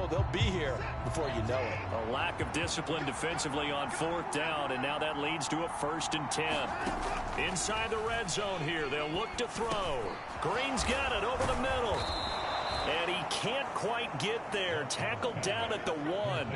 know they'll be here before you know it. A lack of discipline defensively on 4th down, and now that leads to a 1st and 10. Inside the red zone here, they'll look to throw. Green's got it over the middle. And he can't quite get there. Tackled down at the 1.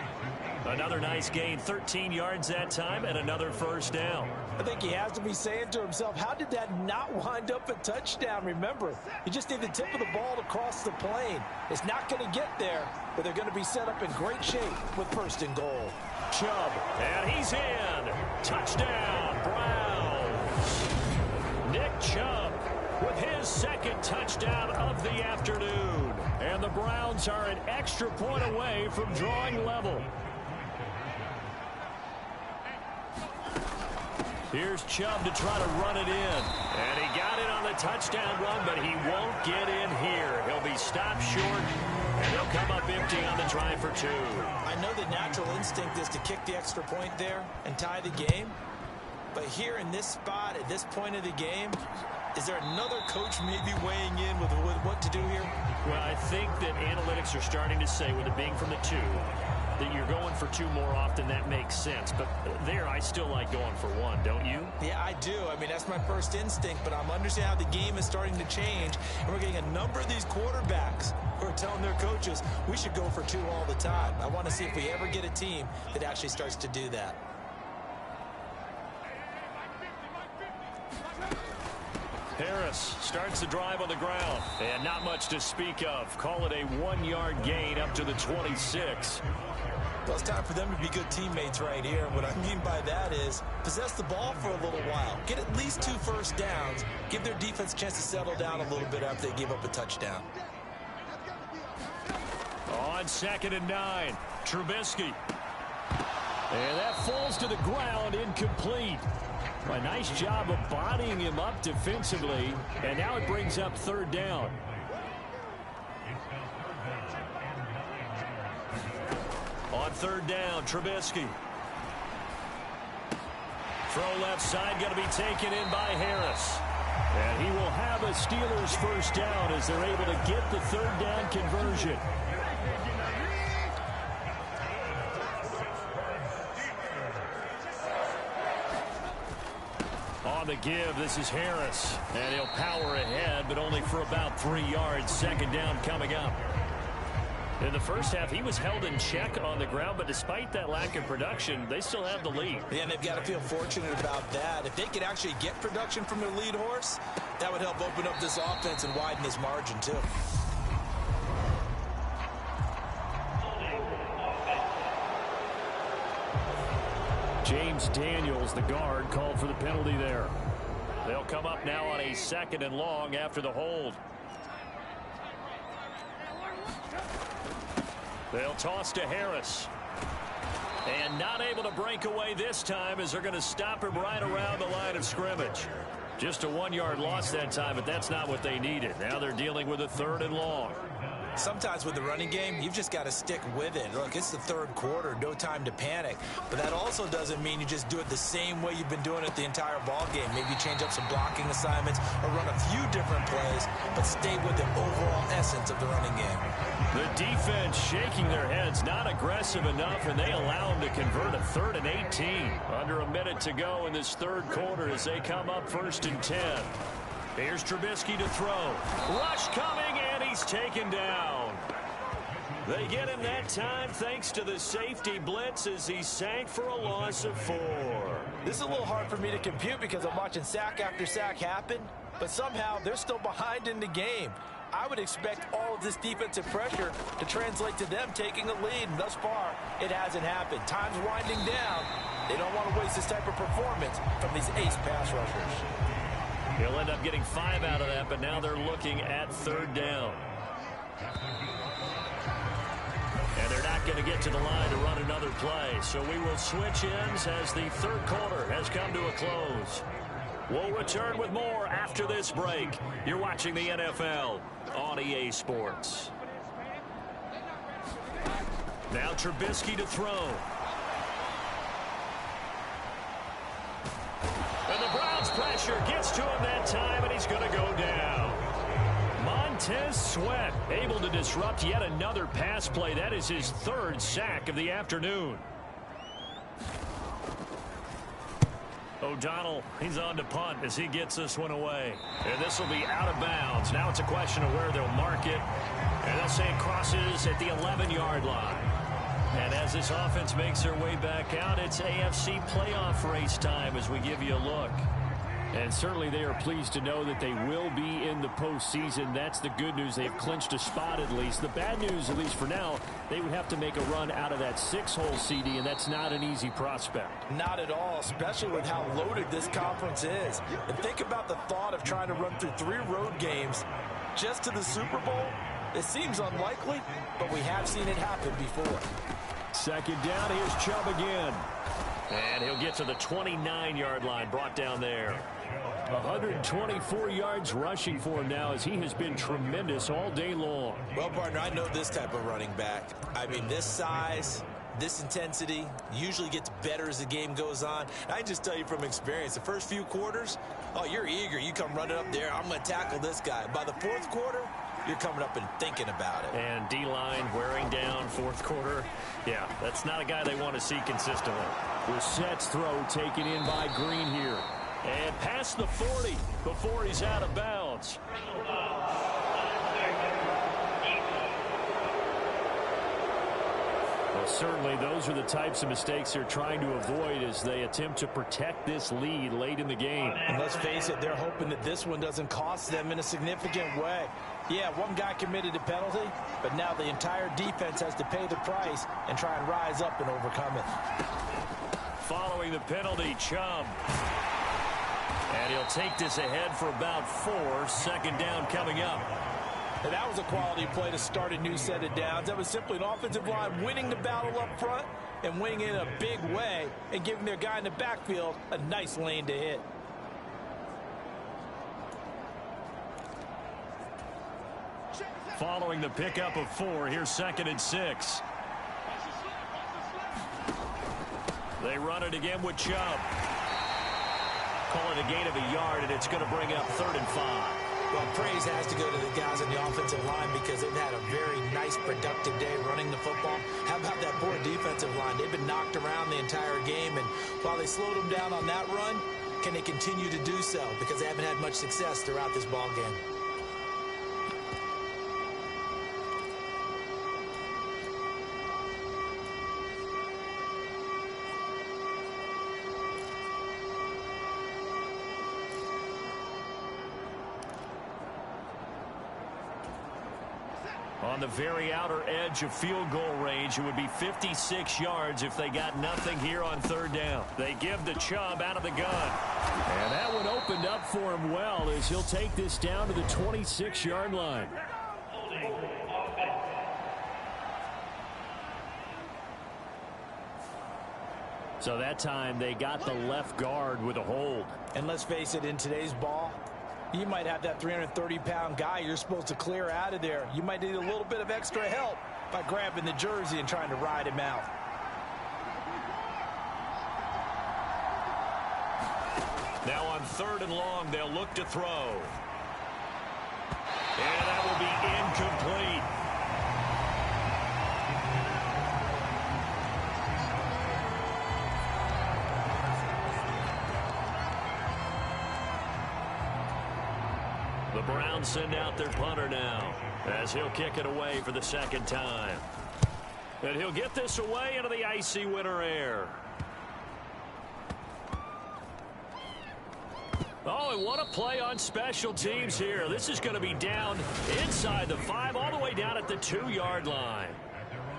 Another nice gain, 13 yards that time, and another 1st down. I think he has to be saying to himself, how did that not wind up a touchdown? Remember, you just need the tip of the ball to cross the plane. It's not going to get there, but they're going to be set up in great shape with 1st and goal. Chubb, and he's in. Touchdown, Browns. Nick Chubb with his 2nd touchdown of the afternoon. And the Browns are an extra point away from drawing level. Here's Chubb to try to run it in. And he got it on the touchdown run, but he won't get in here. He'll be stopped short, and he'll come up empty on the try for 2. I know the natural instinct is to kick the extra point there and tie the game. But here in this spot, at this point of the game, is there another coach maybe weighing in with what to do here? Well, I think that analytics are starting to say, with it being from the 2, that you're going for 2 more often. That makes sense. But there, I still like going for 1, don't you? Yeah, I do. I mean, that's my first instinct, but I'm understanding how the game is starting to change, and we're getting a number of these quarterbacks who are telling their coaches, we should go for 2 all the time. I want to see if we ever get a team that actually starts to do that. Harris starts the drive on the ground, and not much to speak of. Call it a 1-yard gain up to the 26. Well, it's time for them to be good teammates right here. What I mean by that is possess the ball for a little while. Get at least 2 first downs. Give their defense a chance to settle down a little bit after they give up a touchdown. On 2nd and 9, Trubisky. And that falls to the ground, incomplete. A nice job of bodying him up defensively, and now it brings up 3rd down. On 3rd down, Trubisky. Throw left side, going to be taken in by Harris. And he will have a Steelers 1st down as they're able to get the 3rd down conversion. On the give, this is Harris. And he'll power ahead, but only for about 3 yards. 2nd down coming up. In the first half, he was held in check on the ground, but despite that lack of production, they still have the lead. Yeah, and they've got to feel fortunate about that. If they could actually get production from their lead horse, that would help open up this offense and widen this margin, too. James Daniels, the guard, called for the penalty there. They'll come up now on a 2nd and long after the hold. They'll toss to Harris. And not able to break away this time as they're going to stop him right around the line of scrimmage. Just a 1-yard loss that time, but that's not what they needed. Now they're dealing with a 3rd and long. Sometimes with the running game, you've just got to stick with it. Look, it's the 3rd quarter, no time to panic. But that also doesn't mean you just do it the same way you've been doing it the entire ball game. Maybe change up some blocking assignments or run a few different plays, but stay with the overall essence of the running game. The defense shaking their heads, not aggressive enough, and they allow them to convert a 3rd and 18. Under a minute to go in this 3rd quarter as they come up 1st and 10. Here's Trubisky to throw. Rush coming, and he's taken down. They get him that time thanks to the safety blitz as he sank for a loss of 4. This is a little hard for me to compute because I'm watching sack after sack happen, but somehow they're still behind in the game. I would expect all of this defensive pressure to translate to them taking a lead, and thus far, it hasn't happened. Time's winding down. They don't want to waste this type of performance from these ace pass rushers. He'll end up getting 5 out of that, but now they're looking at 3rd down. And they're not going to get to the line to run another play, so we will switch ends as the 3rd quarter has come to a close. We'll return with more after this break. You're watching the NFL on EA Sports. Now Trubisky to throw. And the Browns pressure gets to him that time, and he's going to go down. Montez Sweat able to disrupt yet another pass play. That is his third sack of the afternoon. O'Donnell, he's on to punt as he gets this one away. And this will be out of bounds. Now it's a question of where they'll mark it. And they'll say it crosses at the 11-yard line. And as this offense makes their way back out, it's AFC playoff race time as we give you a look. And certainly they are pleased to know that they will be in the postseason. That's the good news. They've clinched a spot at least. The bad news, at least for now, they would have to make a run out of that 6-hole CD, and that's not an easy prospect. Not at all, especially with how loaded this conference is. And think about the thought of trying to run through 3 road games just to the Super Bowl. It seems unlikely, but we have seen it happen before. Second down, here's Chubb again. And he'll get to the 29-yard line, brought down there. 124 yards rushing for him now as he has been tremendous all day long. Well, partner, I know this type of running back. I mean, this size, this intensity usually gets better as the game goes on. I can just tell you from experience, the first few quarters, oh, you're eager. You come running up there, I'm going to tackle this guy. By the fourth quarter, you're coming up and thinking about it. And D-line wearing down fourth quarter. Yeah, that's not a guy they want to see consistently. Brissett's throw taken in by Green here. And past the 40 before he's out of bounds. Well, certainly those are the types of mistakes they're trying to avoid as they attempt to protect this lead late in the game. And let's face it, they're hoping that this one doesn't cost them in a significant way. Yeah, one guy committed a penalty, but now the entire defense has to pay the price and try and rise up and overcome it. Following the penalty, Chubb. And he'll take this ahead for about 4. Second down coming up. And that was a quality play to start a new set of downs. That was simply an offensive line winning the battle up front and winning in a big way and giving their guy in the backfield a nice lane to hit. Following the pickup of 4, here's 2nd and 6. They run it again with Chubb. Call it a gain of a yard, and it's going to bring up 3rd and 5. Well, praise has to go to the guys on the offensive line because they've had a very nice, productive day running the football. How about that poor defensive line? They've been knocked around the entire game, and while they slowed them down on that run, can they continue to do so? Because they haven't had much success throughout this ball game. On the very outer edge of field goal range, it would be 56 yards if they got nothing here on 3rd down. They give to Chubb out of the gun. And that one opened up for him well as he'll take this down to the 26-yard line. So that time they got the left guard with a hold. And let's face it, in today's ball, you might have that 330-pound guy you're supposed to clear out of there. You might need a little bit of extra help by grabbing the jersey and trying to ride him out. Now on 3rd and long, they'll look to throw. And that will be incomplete. The Browns send out their punter now as he'll kick it away for the 2nd time. And he'll get this away into the icy winter air. Oh, and what a play on special teams here. This is going to be down inside the 5 all the way down at the 2-yard line.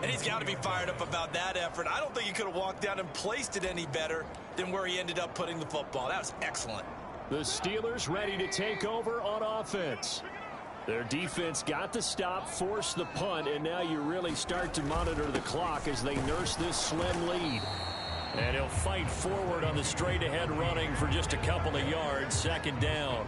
And he's got to be fired up about that effort. I don't think he could have walked down and placed it any better than where he ended up putting the football. That was excellent. The Steelers ready to take over on offense. Their defense got the stop, forced the punt, and now you really start to monitor the clock as they nurse this slim lead. And he'll fight forward on the straight-ahead running for just a couple of yards. 2nd down.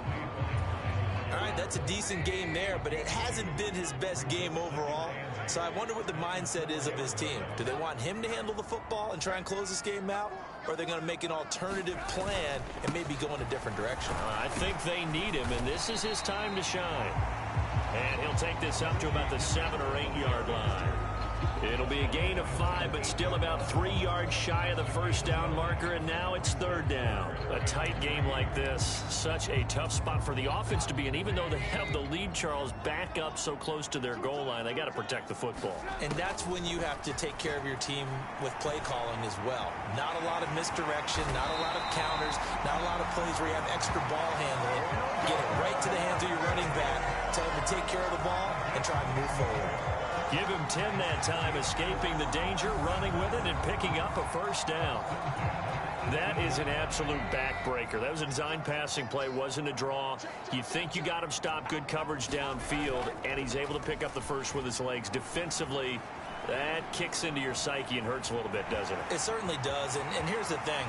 All right, that's a decent game there, but it hasn't been his best game overall. So I wonder what the mindset is of his team. Do they want him to handle the football and try and close this game out? Or are they going to make an alternative plan and maybe go in a different direction? I think they need him, and this is his time to shine. And he'll take this up to about the 7 or 8 yard line. It'll be a gain of 5, but still about 3 yards shy of the first down marker, and now it's third down. A tight game like this, such a tough spot for the offense to be in. Even though they have the lead, Charles, back up so close to their goal line, they got to protect the football. And that's when you have to take care of your team with play calling as well. Not a lot of misdirection, not a lot of counters, not a lot of plays where you have extra ball handling. Get it right to the hands of your running back, tell him to take care of the ball, and try to move forward. Give him 10 that time, escaping the danger, running with it, and picking up a first down. That is an absolute backbreaker. That was a design passing play, wasn't a draw. You think you got him stopped, good coverage downfield, and he's able to pick up the first with his legs. Defensively, that kicks into your psyche and hurts a little bit, doesn't it? It certainly does, and here's the thing.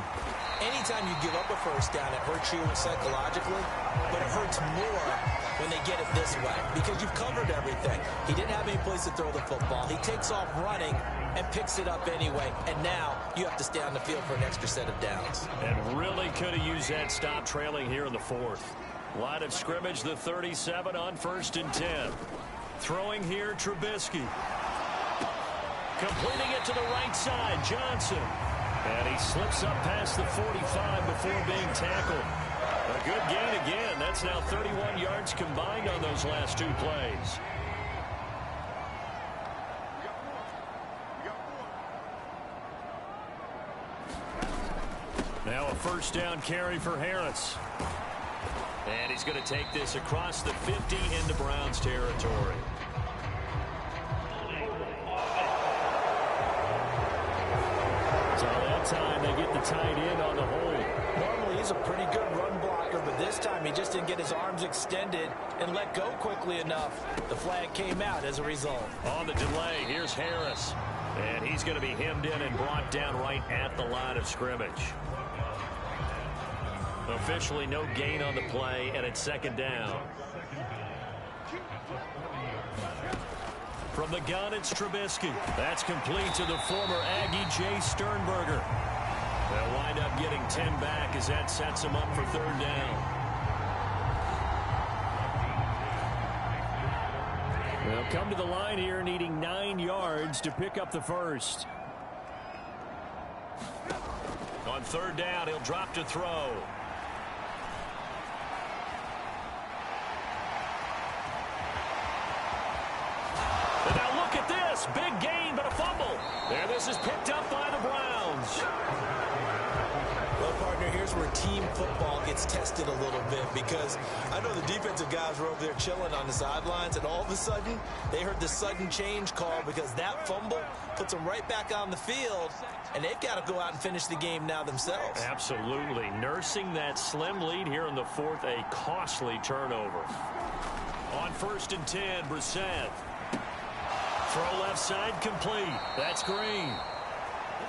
Anytime you give up a first down, it hurts you psychologically, but it hurts more when they get it this way because you've covered everything. He didn't have any place to throw the football. He takes off running and picks it up anyway, and now you have to stay on the field for an extra set of downs. And really could have used that stop trailing here in the fourth. Line of scrimmage, the 37 on 1st and 10. Throwing here, Trubisky. Completing it to the right side, Johnson. And he slips up past the 45 before being tackled. A good gain again. That's now 31 yards combined on those last 2 plays. Now a first down carry for Harris. And he's going to take this across the 50 into Browns territory. So that time they get the tight end on the hold. Normally he's a pretty good run blocker, but this time he just didn't get his arms extended and let go quickly enough. The flag came out as a result. On the delay, here's Harris. And he's going to be hemmed in and brought down right at the line of scrimmage. Officially no gain on the play, and it's second down. From the gun, it's Trubisky. That's complete to the former Aggie, Jay Sternberger. They'll wind up getting 10 back as that sets him up for third down. They'll come to the line here needing 9 yards to pick up the first. On third down, he'll drop to throw. And now look at this. Big gain, but a fumble. And this is picked up by the Browns. Well, partner, here's where team football gets tested a little bit because I know the defensive guys were over there chilling on the sidelines, and all of a sudden they heard the sudden change call because that fumble puts them right back on the field, and they've got to go out and finish the game now themselves. Absolutely. Nursing that slim lead here in the fourth, a costly turnover. On 1st and 10, Brissett. Throw left side complete. That's Green.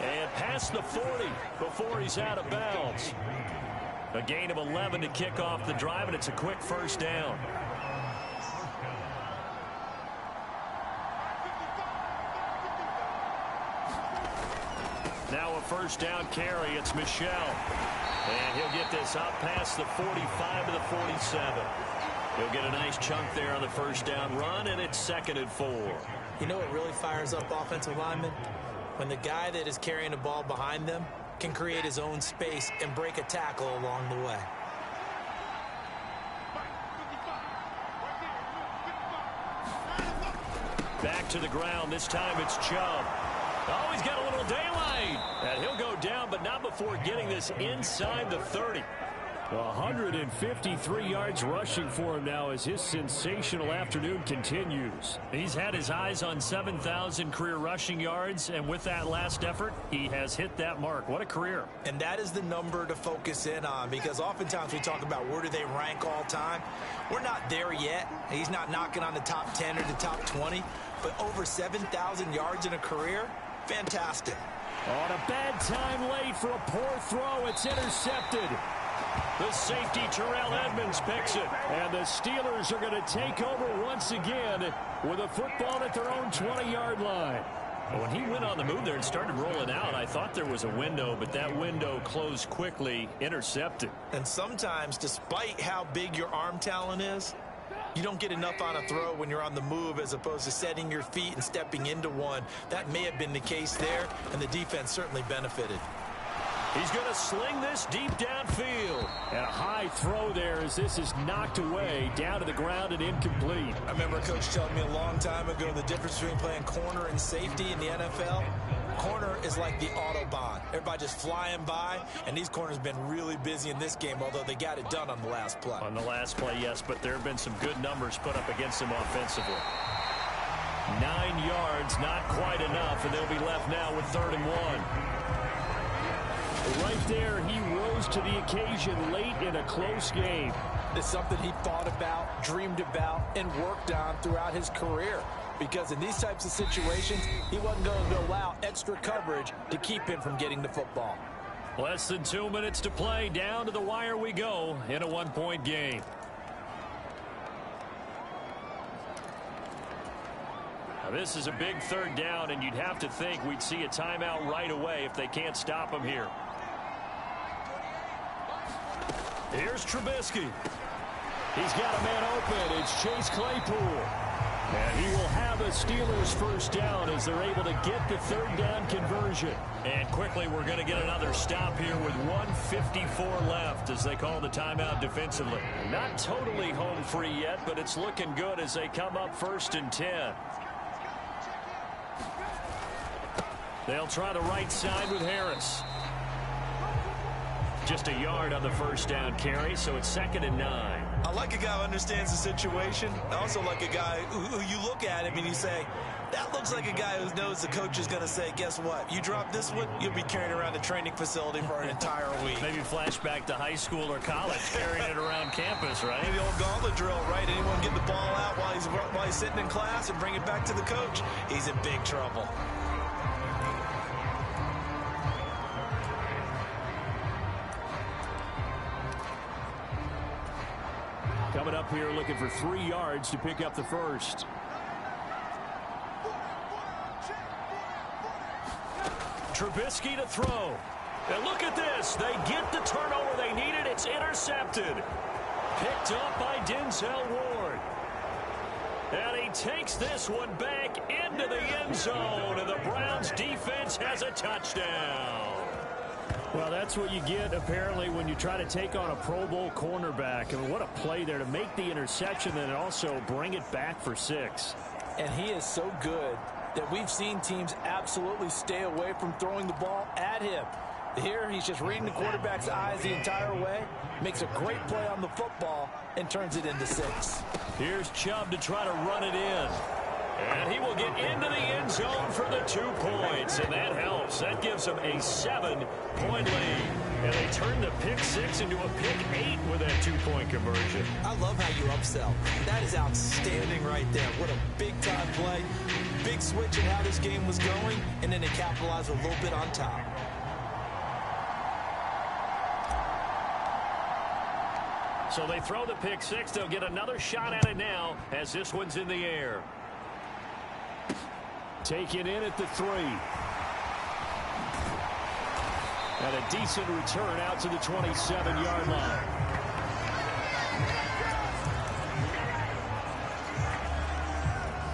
And past the 40 before he's out of bounds. A gain of 11 to kick off the drive, and it's a quick first down. Now a first down carry. It's Michel. And he'll get this up past the 45 to the 47. He'll get a nice chunk there on the first down run, and it's 2nd and 4. You know what really fires up offensive linemen? When the guy that is carrying the ball behind them can create his own space and break a tackle along the way. Back to the ground. This time it's Chubb. Oh, he's got a little daylight. And he'll go down, but not before getting this inside the 30. 153 yards rushing for him now as his sensational afternoon continues. He's had his eyes on 7,000 career rushing yards, and with that last effort, he has hit that mark. What a career. And that is the number to focus in on because oftentimes we talk about where do they rank all time. We're not there yet. He's not knocking on the top 10 or the top 20, but over 7,000 yards in a career, fantastic. On a bad time late for a poor throw, it's intercepted. The safety, Terrell Edmonds, picks it. And the Steelers are going to take over once again with a football at their own 20-yard line. When he went on the move there and started rolling out, I thought there was a window, but that window closed quickly, intercepted. And sometimes, despite how big your arm talent is, You don't get enough on a throw when you're on the move as opposed to setting your feet and stepping into one. That may have been the case there, and the defense certainly benefited. He's going to sling this deep downfield. And a high throw there as this is knocked away down to the ground and incomplete. I remember a coach telling me a long time ago the difference between playing corner and safety in the NFL. Corner is like the Autobahn. Everybody just flying by, and these corners have been really busy in this game, although they got it done on the last play. On the last play, yes, but there have been some good numbers put up against them offensively. 9 yards, not quite enough, and they'll be left now with 3rd and 1. Right there, he rose to the occasion late in a close game. It's something he thought about, dreamed about, and worked on throughout his career. Because in these types of situations, he wasn't going to allow extra coverage to keep him from getting the football. Less than 2 minutes to play. Down to the wire we go in a 1-point game. Now, this is a big 3rd down, and you'd have to think we'd see a timeout right away if they can't stop him here. Here's Trubisky. He's got a man open. It's Chase Claypool. And he will have a Steelers 1st down as they're able to get the 3rd down conversion. And quickly, we're going to get another stop here with 1:54 left as they call the timeout defensively. Not totally home free yet, but it's looking good as they come up 1st and 10. They'll try the right side with Harris. Just a yard on the 1st down carry, so it's 2nd and 9. I like a guy who understands the situation. I also like a guy who you look at him and you say, that looks like a guy who knows the coach is going to say, guess what? You drop this one, you'll be carrying around the training facility for an entire week. Maybe flashback to high school or college, carrying it around campus, right? Maybe the old gauntlet drill, right? Anyone get the ball out while he's sitting in class and bring it back to the coach? He's in big trouble. Coming up here looking for 3 yards to pick up the 1st. Trubisky to throw. And look at this. They get the turnover they needed. It's intercepted. Picked up by Denzel Ward. And he takes this one back into the end zone. And the Browns defense has a touchdown. Well, that's what you get, apparently, when you try to take on a Pro Bowl cornerback. I mean, what a play there to make the interception and also bring it back for 6. And he is so good that we've seen teams absolutely stay away from throwing the ball at him. Here, he's just reading the quarterback's eyes the entire way, makes a great play on the football, and turns it into 6. Here's Chubb to try to run it in. And he will get into the end zone for the 2 points, and that helps. That gives them a 7-point lead. And they turn the pick 6 into a pick 8 with that 2-point conversion. I love how you upsell. That is outstanding right there. What a big-time play. Big switch in how this game was going, and then they capitalized a little bit on top. So they throw the pick 6. They'll get another shot at it now as this one's in the air. Taken in at the 3. And a decent return out to the 27-yard line.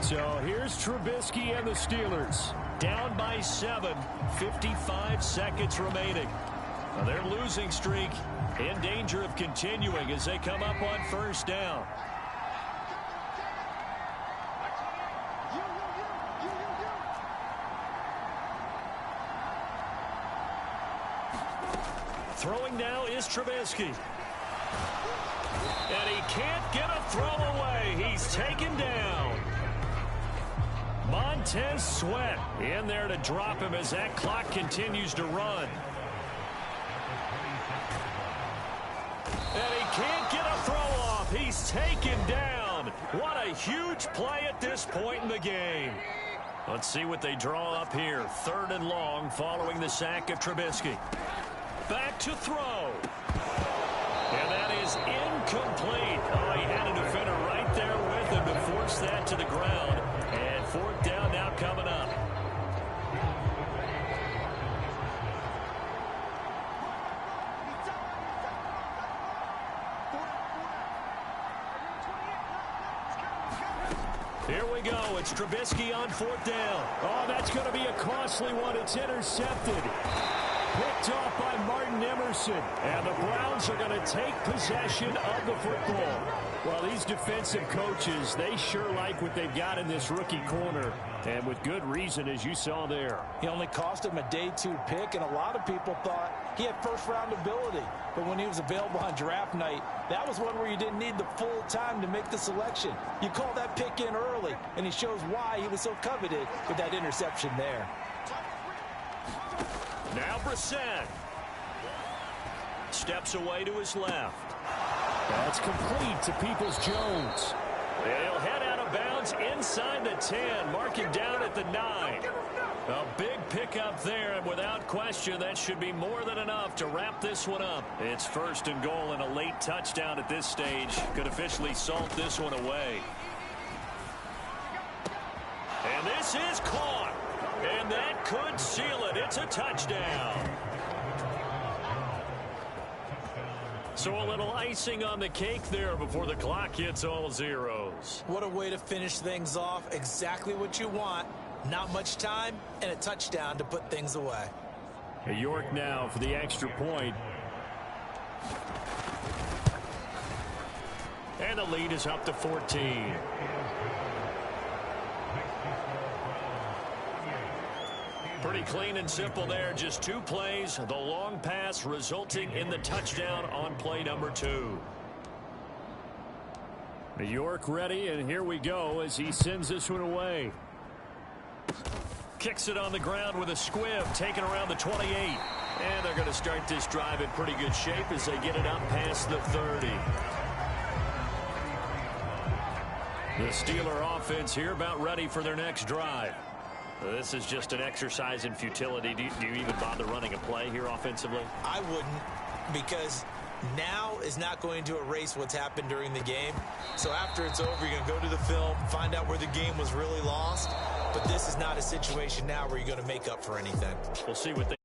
So here's Trubisky and the Steelers. Down by 7, 55 seconds remaining. Now their losing streak in danger of continuing as they come up on 1st down. Throwing now is Trubisky. And he can't get a throw away. He's taken down. Montez Sweat in there to drop him as that clock continues to run. And he can't get a throw off. He's taken down. What a huge play at this point in the game. Let's see what they draw up here. 3rd and long following the sack of Trubisky. Back to throw. And that is incomplete. Oh, he had a defender right there with him to force that to the ground. And 4th down now coming up. Here we go. It's Trubisky on 4th down. Oh, that's going to be a costly one. It's intercepted. Picked off by Martin Emerson. And the Browns are going to take possession of the football. Well, these defensive coaches, they sure like what they've got in this rookie corner. And with good reason, as you saw there. He only cost him a day 2 pick, and a lot of people thought he had first-round ability. But when he was available on draft night, that was one where you didn't need the full time to make the selection. You call that pick in early, and he shows why he was so coveted with that interception there. Now Brissett steps away to his left. That's complete to Peoples-Jones. They'll head out of bounds inside the 10, marking down at the 9. A big pickup there, and without question, that should be more than enough to wrap this one up. It's 1st and goal and a late touchdown at this stage. Could officially salt this one away. And this is caught. And that could seal it. It's a touchdown. So a little icing on the cake there before the clock hits all zeros. What a way to finish things off. Exactly what you want. Not much time and a touchdown to put things away. York now for the extra point. And the lead is up to 14. Pretty clean and simple there. Just 2 plays. The long pass resulting in the touchdown on play number 2. York ready, and here we go as he sends this one away. Kicks it on the ground with a squib, taken around the 28. And they're going to start this drive in pretty good shape as they get it up past the 30. The Steeler offense here about ready for their next drive. This is just an exercise in futility. Do you even bother running a play here offensively? I wouldn't, because now is not going to erase what's happened during the game. So after it's over, you're going to go to the film, find out where the game was really lost. But this is not a situation now where you're going to make up for anything. We'll see what they